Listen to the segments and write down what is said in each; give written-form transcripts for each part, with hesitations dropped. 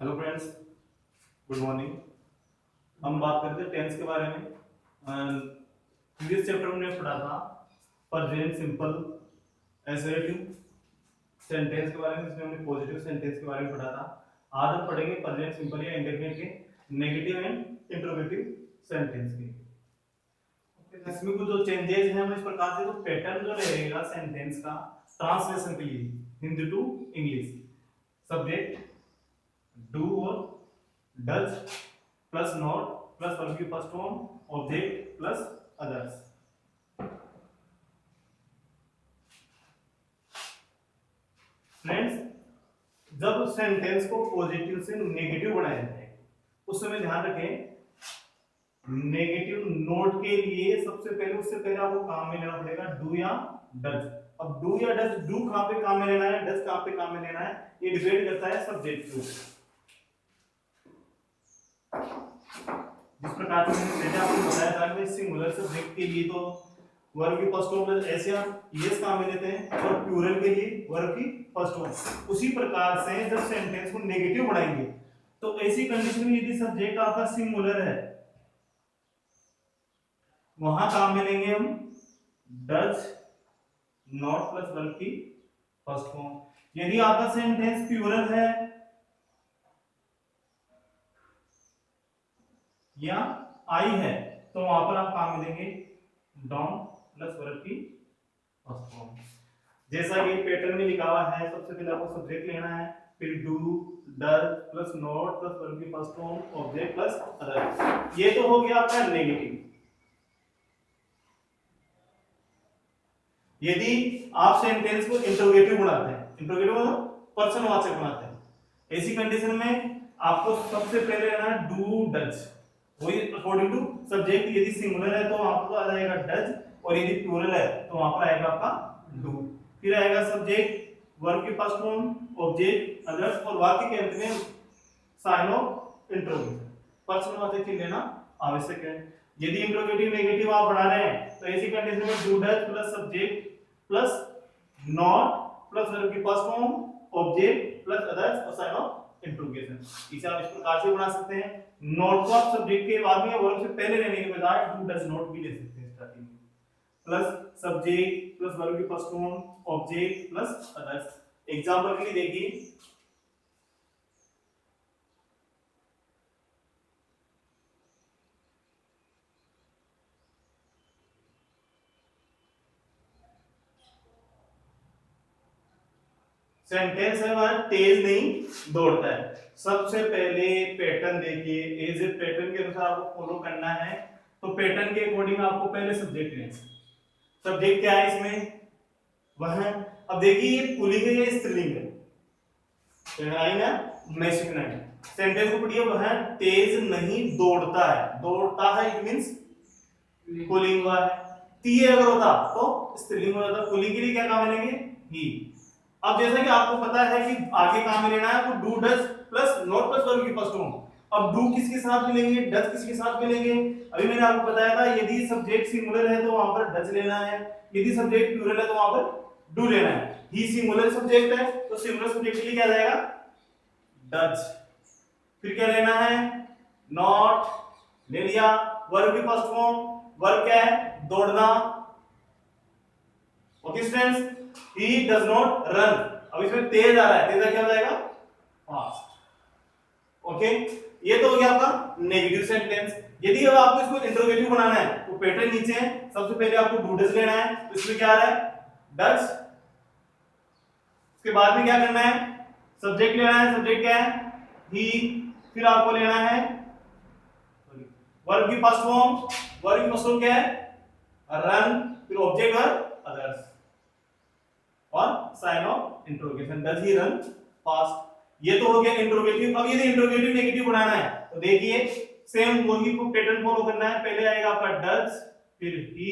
Hello friends, good morning. हम बात करते हैं टेंस के बारे में। प्रीवियस चैप्टर में हमने पढ़ा था प्रेजेंट सिंपल एसरेटिव सेंटेंस के बारे में, जिसमें हमने पॉजिटिव सेंटेंस के बारे में पढ़ा था। आज हम पढ़ेंगे प्रेजेंट सिंपल या इंडेफिनिट के नेगेटिव एंड इंट्रोगेटिव सेंटेंस के। इसमें कुछ जो चेंजेस हैं वो इस प्रकार से, तो पैटर्न जो रहेगा सेंटेंस का ट्रांसलेशन के लिए Hindi to English, subject do और does plus not plus verb की first form object plus others. Friends, जब सेंटेंस को पॉजिटिव से नेगेटिव बनाया जाए उस समय ध्यान रखें, नेगेटिव नोट के लिए सबसे पहले उससे पहले आपको काम में लेना पड़ेगा डू या डज। अब डू या डज, डू कहां पे काम में लेना है, डज कहां पे काम में लेना है, ये डिपेंड करता है सब्जेक्ट को। जिस प्रकार से मैंने पहले आपको बताया था कि सिंगुलर सब्जेक्ट के लिए तो वर्ब की फर्स्ट फॉर्म प्लस एस या यस काम में लेते हैं, और प्लूरल के लिए वर्ब की फर्स्ट फॉर्म। उसी प्रकार से जब सेंटेंस को नेगेटिव बनाएंगे तो ऐसी कंडीशन में यदि सब्जेक्ट आपका सिंगुलर है वहां काम में लेंगे हम डज नॉट प्लस वर्ब की फर्स्ट फॉर्म। यदि आपका सेंटेंस प्लूरल है या आई है तो वहां पर आप काम में लेंगे डॉन प्लस वर्ब की फर्स्ट फॉर्म। जैसा कि पैटर्न में लिखा हुआ है, सबसे पहले आपको सब्जेक्ट लेना है, फिर do does plus not plus verb की first form object plus other. ये तो हो गया आपका नेगेटिव। यदि आप सेंटेंस को इंट्रोगेटिव बनाते हैं, इंट्रोगेटिव मतलब प्रश्नवाचक बनाते हैं, ऐसी कंडीशन में आपको सबसे पहले लेना है डू डज, वही अकॉर्डिंग टू सब्जेक्ट। यदि सिंगुलर है तो वहां पर आ जाएगा डज, और यदि प्लूरल है तो वहां पर आएगा आपका डू। फिर आएगा सब्जेक्ट वर्ब की फर्स्ट फॉर्म ऑब्जेक्ट अदर्स, और वाक्य के अंत में साइन ऑफ इंट्रोगेशन, प्रश्नवाचक चिन्ह लेना आवश्यक है। यदि इंट्रोगेटिव नेगेटिव आप बढ़ा रहे हैं तो ऐसी कंडीशन में do does plus subject plus not plus verb की first form object plus others और साइन ऑफ इंट्रोगेशन। इसे आप इस प्रकार से बना सकते हैं। नॉट को आप सब्जेक्ट के बाद में वर्ब से पहले लेने के बजाय डू डज नॉट भी ले सकते हैं स्टार्टिंग में, प्लस सब्जेक्ट प्लस वर्ब की first form object plus others. Example के लिए देखिए, सेंटेंस है वह तेज नहीं दौड़ता है। सबसे पहले पैटर्न देखिए, एज ए पैटर्न के अनुसार आपको फॉलो करना है। तो पैटर्न के अकॉर्डिंग आपको पहले सब्जेक्ट लेना है। सब्जेक्ट क्या है इसमें, वह। अब देखिए ये पुल्लिंग है या स्त्रीलिंग है, मैस्कुलिन। सेंटेंस को पढ़िए, वह तेज नहीं दौड़ता है, दौड़ता है इट मींस पुल्लिंग हुआ है। ती अगर होता तो स्त्रीलिंग हो जाता। पुल्लिंग के लिए क्या काम लेंगे, ही। अब जैसा कि आपको पता है कि आगे काम में लेना है वो do does plus not plus verb की फर्स्ट फॉर्म। अब डू किसके साथ मिलेंगे, डज किसके साथ मिलेंगे। अभी मैंने आपको बताया था यदि सब्जेक्ट सिंगुलर है तो वहां पर डज लेना है, यदि सब्जेक्ट प्लूरल है तो वहां पर डू लेना है। ही सिंगुलर सब्जेक्ट है तो सिंगुलर सब्जेक्ट के लिए क्या जाएगा, डज। फिर क्या लेना है, नॉट ले लिया। वर्ब की फर्स्ट फॉर्म, वर्ब क्या है, दौड़ना। Okay students, he does not run। अब इसमें तेज आ रहा है, तेज क्या हो जाएगा, फास्ट। ओके, ये तो हो गया आपका नेगेटिव सेंटेंस। यदि अब आपको इसको इंट्रोगेटिव बनाना है तो पैटर्न नीचे है। सबसे पहले आपको डू डज लेना है, तो इसमें क्या आ रहा है, डज। उसके बाद में क्या करना है, सब्जेक्ट लेना है, सब्जेक्ट क्या है, he। फिर आपको लेना है वर्ब की फर्स्ट फॉर्म, वर्ब की फर्स्ट फॉर्म क्या है, रन। फिर ऑब्जेक्ट वर्ब अदर्स और sign of interrogation, does he run fast. ये तो हो गया इंट्रोगेटिव। अब यदि इंट्रोगेटिव नेगेटिव बनाना है तो देखिए सेम वही को पैटर्न फॉलो करना है। पहले आएगा आपका डज, फिर ही,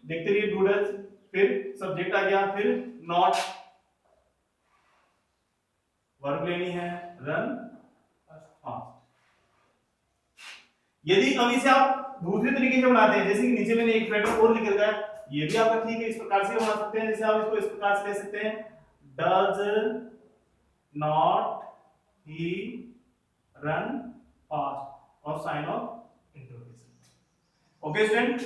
देखते रहिए डू डज, फिर सब्जेक्ट आ गया, फिर नॉट, वर्ब लेनी है, रन फास्ट। यदि अब इसे आप दूसरे तरीके से बनाते हैं, जैसे कि नीचे मैंने एक पैटर्न और लिख रखा है, ये भी आपका ठीक है, इस प्रकार से बना सकते हैं। जैसे आप इसको इस प्रकार से ले सकते हैं, does not he run fast और sign of interrogation. Okay student,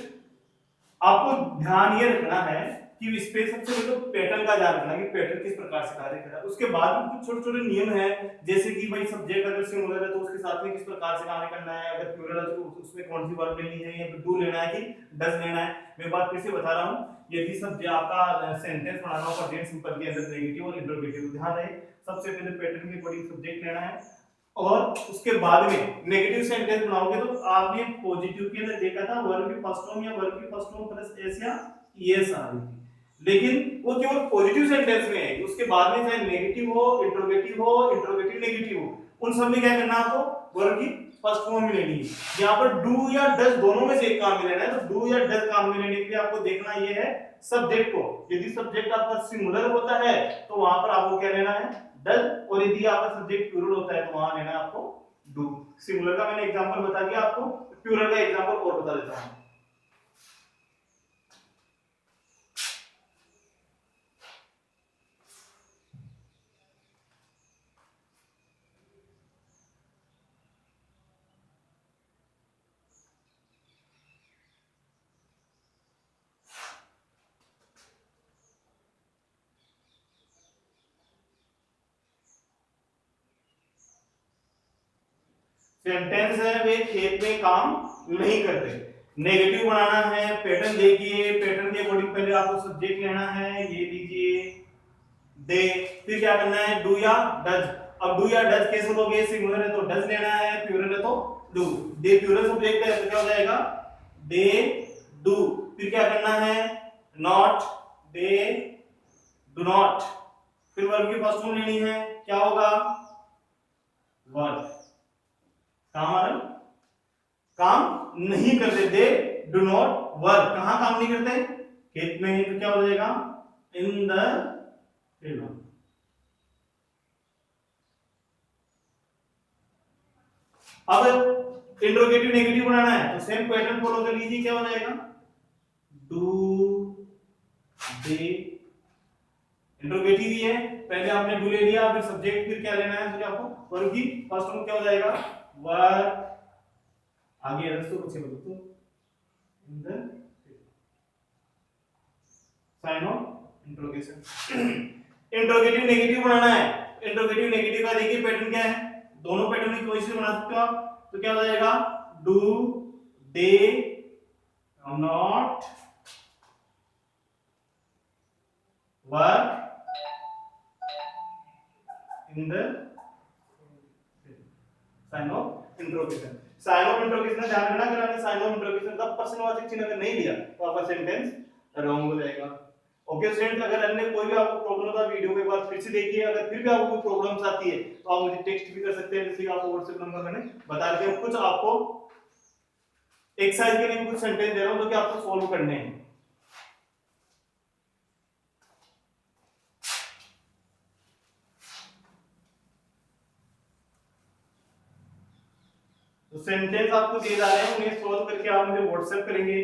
आपको ध्यान ये रखना है कि इस पे सबसे पहले तो पैटर्न का ध्यान रखना कि पैटर्न किस प्रकार से कार्य कर रहा है। उसके बाद में कुछ छोटे छोटे नियम है, जैसे कि भाई सब्जेक्ट अगर सिंगुलर है तो उसके साथ में किस प्रकार से कार्य करना है, अगर प्लूरल है तो उसमें कौन सी वर्ब लेनी है, या फिर डू लेना है कि डज लेना है। मैं बात फिर से बता रहा हूं, यदि सब्जेक्ट आपका सेंटेंस बनाना हो प्रेजेंट सिंपल के अंदर नेगेटिव और इंटरोगेटिव, ध्यान रहे सबसे पहले पैटर्न के अकॉर्डिंग सब्जेक्ट लेना है, और उसके बाद में नेगेटिव सेंटेंस बनाओगे तो आपने पॉजिटिव के अंदर देखा था वर्ब की फर्स्ट फॉर्म या वर्ब की फर्स्ट फॉर्म प्लस एस या ईएस आ रही थी, लेकिन वो केवल पॉजिटिव सेंटेंस में है। उसके बाद में चाहे नेगेटिव हो, इंट्रोगेटिव नेगेटिव हो, उन सब में क्या करना है आपको, वर्ब की फर्स्ट फॉर्म में लेनी है। यहाँ पर डू या डज दोनों में से एक काम में लेना है, तो डू या डज काम में लेने के लिए आपको देखना ये है सब्जेक्ट को। यदि सब्जेक्ट आपका सिंगुलर होता है तो वहां पर आपको क्या लेना है, डज, और यदि आपका सब्जेक्ट प्लूरल होता है तो वहां लेना है आपको डू। सिंगुलर का मैंने एग्जांपल बता दिया आपको, प्लूरल का एग्जांपल और बता देता हूं। सेंटेंस है वे खेत में काम नहीं करते। नेगेटिव बनाना है, पैटर्न देखिए, पैटर्न के अकॉर्डिंग पहले आपको सब्जेक्ट लेना है, ये लीजिए दे, फिर क्या करना है डू या डज। अब डू या डज कैसे लोगे, सिंगुलर है तो डज लेना है, प्लूरल है तो डू। दे प्लूरल सब्जेक्ट है तो क्या हो जाएगा दे डू। फिर क्या करना है नॉट, दे डू नॉट। फिर वर्ब की फर्स्ट फॉर्म लेनी है, क्या होगा वर्ब। काम आ रहा, काम नहीं करते, दे डू नॉट वर्क। कहां काम नहीं करते, खेत में है, तो क्या हो जाएगा इन द फील्ड। अब इंट्रोगेटिव नेगेटिव बनाना है तो सेम पैटर्न फॉलो कर लीजिए, क्या हो जाएगा डू दे। इंट्रोगेटिव ही है, पहले आपने डू ले लिया, फिर सब्जेक्ट, फिर क्या लेना है, फिर आपको वर्ब की फर्स्ट फॉर्म क्या हो जाएगा वर्ब। आगे रस्तो कुछ बोलो तो in the sign of interrogation. Interrogative negative बनाना है, इंट्रोगेटिव नेगेटिव का देखिए पैटर्न क्या है, दोनों पैटर्न की कोई से बना सकते हो आप, तो क्या हो जाएगा do they not work in the sign of interrogation. Sign of interrogation का ध्यान रखना, अगर आपने साइन ऑफ इंट्रोगेशन का प्रश्नवाचक चिन्ह अगर नहीं दिया तो आपका सेंटेंस रॉन्ग हो जाएगा। ओके स्टूडेंट, अगर अन्य कोई भी आपको प्रॉब्लम होता है वीडियो के बाद फिर से देखिए, अगर फिर भी आपको कोई प्रॉब्लम्स आती है तो आप मुझे टेक्स्ट भी कर सकते हैं, जैसे कि आपको व्हाट्सएप नंबर मैंने बता दिया। कुछ आपको एक्सरसाइज के लिए कुछ सेंटेंस दे रहा हूं जो कि आपको सॉल्व करने हैं। तो सेंटेंस आपको दिए जा रहे हैं, उन्हें सॉल्व करके आप मुझे व्हाट्सएप करेंगे।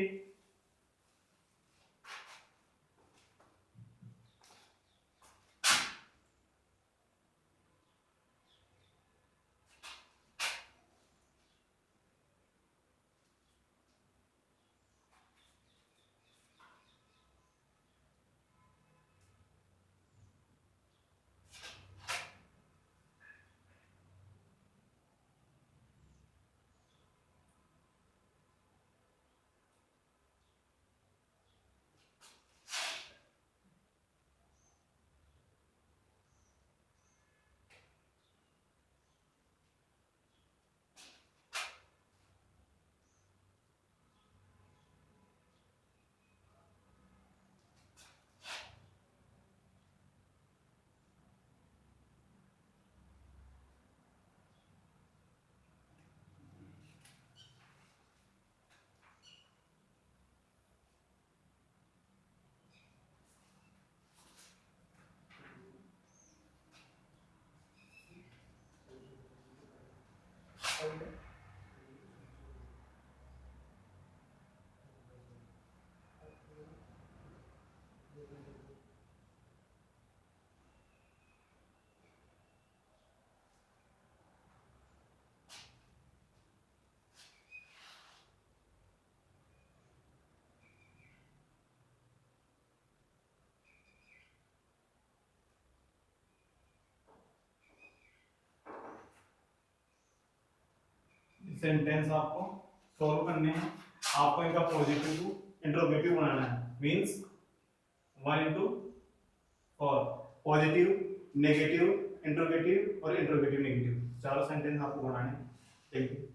सेंटेंस आपको सॉल्व करने हैं। आपको इनका पॉजिटिव टू इंट्रोगेटिव बनाना है, means 1 into 4 positive, negative, interrogative और इंट्रोगेटिव नेगेटिव, चारों सेंटेंस आपको बनाने हैं। Thank you.